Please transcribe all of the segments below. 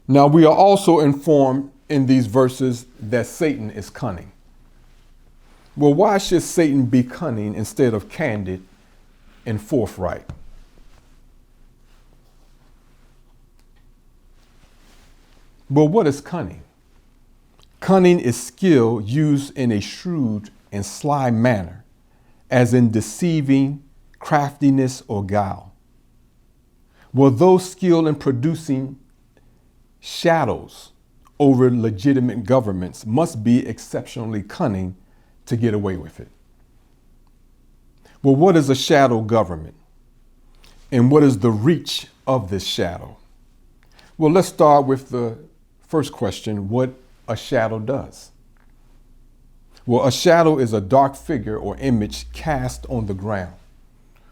Now, we are also informed in these verses that Satan is cunning. Well, why should Satan be cunning instead of candid and forthright? Well, what is cunning? Cunning is skill used in a shrewd and sly manner, as in deceiving, craftiness, or guile. Well, those skilled in producing shadows over legitimate governments must be exceptionally cunning to get away with it. Well, what is a shadow government? And what is the reach of this shadow? Well, let's start with the first question, what a shadow does. Well, a shadow is a dark figure or image cast on the ground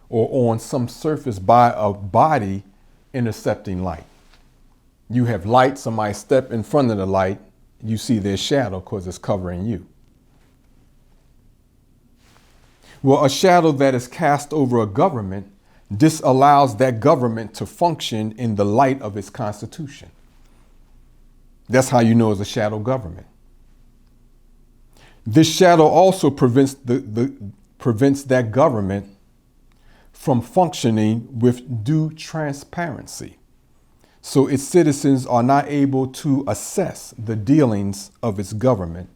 or on some surface by a body intercepting light. You have light, somebody step in front of the light, you see their shadow because it's covering you. Well, a shadow that is cast over a government disallows that government to function in the light of its constitution. That's how you know it's a shadow government. This shadow also prevents that government from functioning with due transparency. So its citizens are not able to assess the dealings of its government,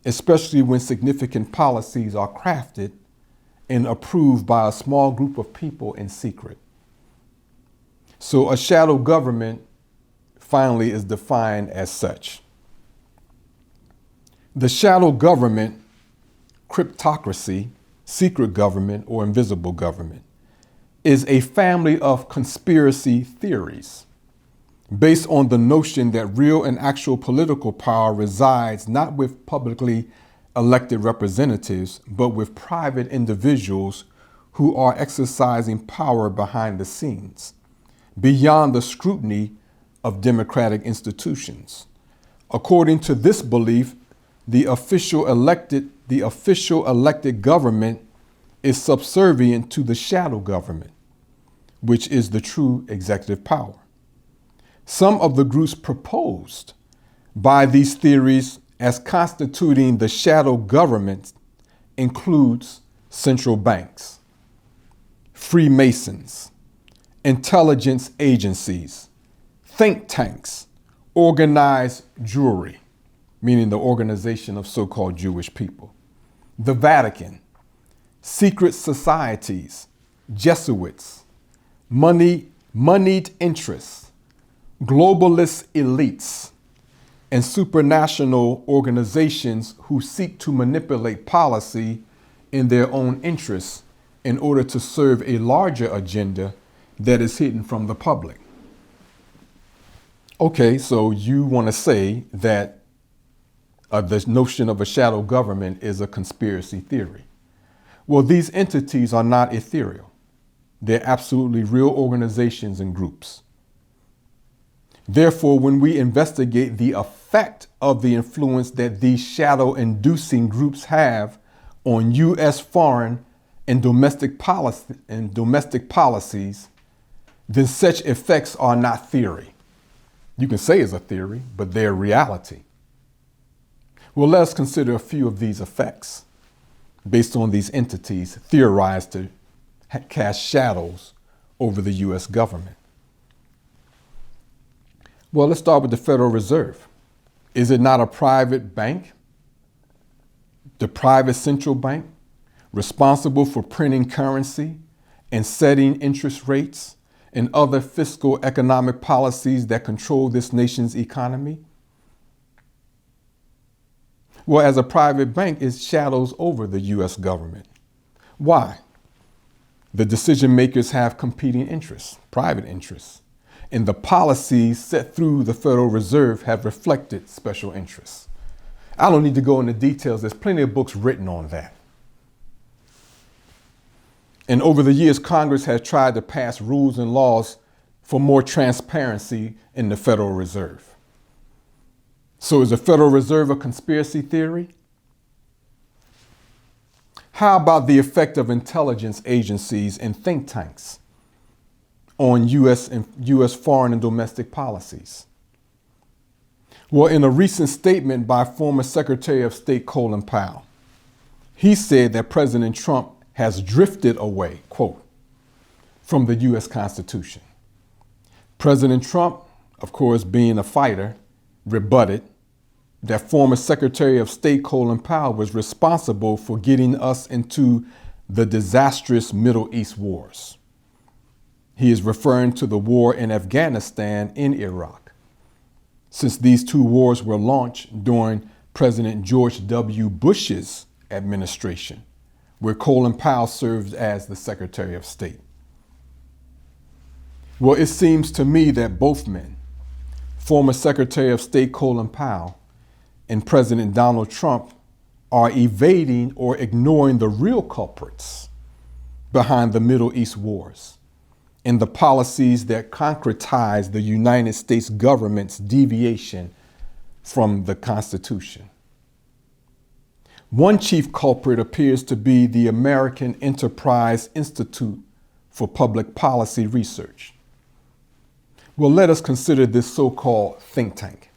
especially when significant policies are crafted and approved by a small group of people in secret. So a shadow government finally is defined as such. The shadow government, cryptocracy, secret government, or invisible government, is a family of conspiracy theories based on the notion that real and actual political power resides not with publicly elected representatives, but with private individuals who are exercising power behind the scenes, beyond the scrutiny of democratic institutions. According to this belief, the official elected government is subservient to the shadow government, which is the true executive power. Some of the groups proposed by these theories as constituting the shadow government includes central banks, Freemasons, intelligence agencies, think tanks, organized Jewry, meaning the organization of so-called Jewish people, the Vatican, secret societies, Jesuits, moneyed interests, globalist elites, and supranational organizations who seek to manipulate policy in their own interests in order to serve a larger agenda that is hidden from the public. Okay, so you want to say that the notion of a shadow government is a conspiracy theory. Well, these entities are not ethereal. They're absolutely real organizations and groups. Therefore, when we investigate the effect of the influence that these shadow-inducing groups have on U.S. foreign and domestic policies, then such effects are not theory. You can say it's a theory, but they're reality. Well, let's consider a few of these effects based on these entities theorized to cast shadows over the U.S. government. Well, let's start with the Federal Reserve. Is it not a private bank? The private central bank responsible for printing currency and setting interest rates and other fiscal economic policies that control this nation's economy? Well, as a private bank, it shadows over the U.S. government. Why? The decision makers have competing interests, private interests, and the policies set through the Federal Reserve have reflected special interests. I don't need to go into details. There's plenty of books written on that. And over the years, Congress has tried to pass rules and laws for more transparency in the Federal Reserve. So is the Federal Reserve a conspiracy theory? How about the effect of intelligence agencies and think tanks on U.S. foreign and domestic policies? Well, in a recent statement by former Secretary of State Colin Powell, he said that President Trump has drifted away, quote, from the U.S. Constitution. President Trump, of course, being a fighter, rebutted that former Secretary of State Colin Powell was responsible for getting us into the disastrous Middle East wars. He is referring to the war in Afghanistan and Iraq, since these two wars were launched during President George W. Bush's administration, where Colin Powell served as the Secretary of State. Well, it seems to me that both men, former Secretary of State Colin Powell and President Donald Trump, are evading or ignoring the real culprits behind the Middle East wars and the policies that concretize the United States government's deviation from the Constitution. One chief culprit appears to be the American Enterprise Institute for Public Policy Research. Well, let us consider this so-called think tank,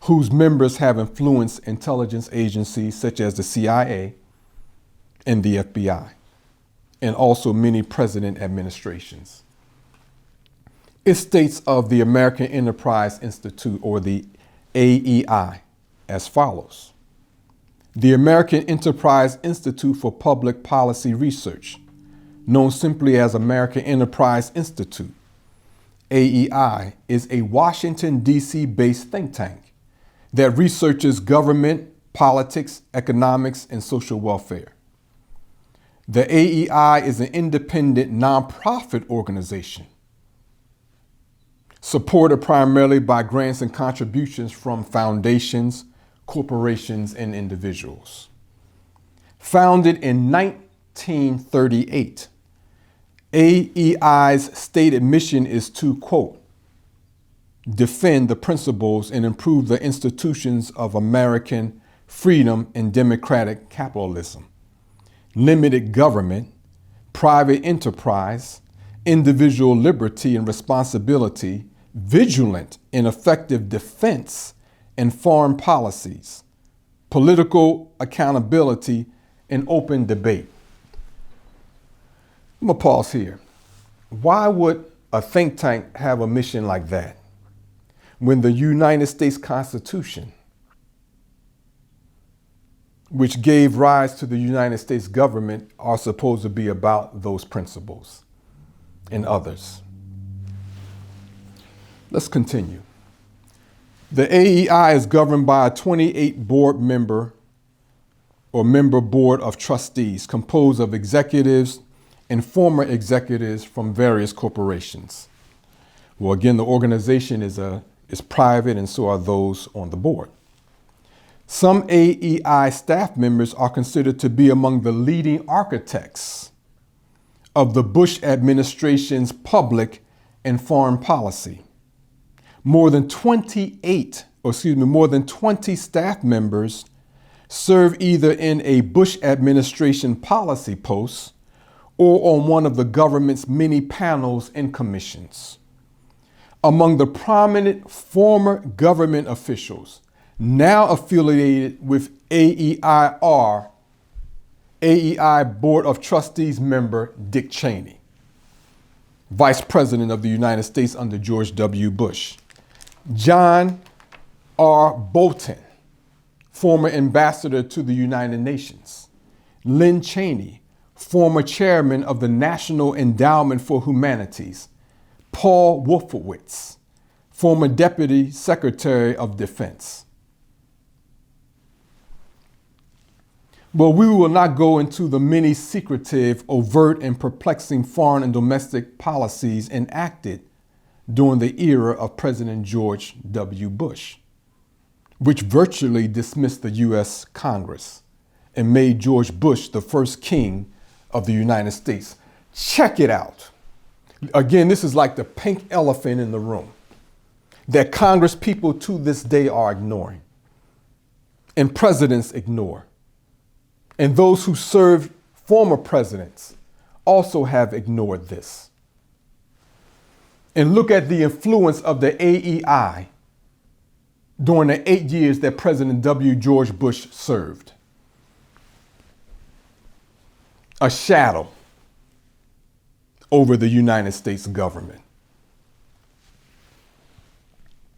whose members have influenced intelligence agencies such as the CIA and the FBI, and also many president administrations. It states of the American Enterprise Institute, or the AEI, as follows. The American Enterprise Institute for Public Policy Research, known simply as American Enterprise Institute, AEI, is a Washington, D.C. based think tank that researches government, politics, economics, and social welfare. The AEI is an independent nonprofit organization supported primarily by grants and contributions from foundations, corporations, and individuals. Founded in 1938, AEI's stated mission is to, quote, defend the principles and improve the institutions of American freedom and democratic capitalism, limited government, private enterprise, individual liberty and responsibility, vigilant and effective defense and foreign policies, political accountability, and open debate. I'm gonna pause here. Why would a think tank have a mission like that when the United States Constitution, which gave rise to the United States government, are supposed to be about those principles and others? Let's continue. The AEI is governed by a 28 board member board of trustees composed of executives and former executives from various corporations. Well, again, the organization is private, and so are those on the board. Some AEI staff members are considered to be among the leading architects of the Bush administration's public and foreign policy. More than 20 staff members serve either in a Bush administration policy post or on one of the government's many panels and commissions. Among the prominent former government officials now affiliated with AEI are AEI Board of Trustees member Dick Cheney, Vice President of the United States under George W. Bush; John R. Bolton, former ambassador to the United Nations; Lynn Cheney, former chairman of the National Endowment for Humanities; Paul Wolfowitz, former Deputy Secretary of Defense. Well, we will not go into the many secretive, overt, and perplexing foreign and domestic policies enacted during the era of President George W. Bush, which virtually dismissed the U.S. Congress and made George Bush the first king of the United States. Check it out. Again, this is like the pink elephant in the room that Congress people to this day are ignoring, and presidents ignore. And those who served former presidents also have ignored this. And look at the influence of the AEI during the 8 years that President W. George Bush served. A shadow over the United States government.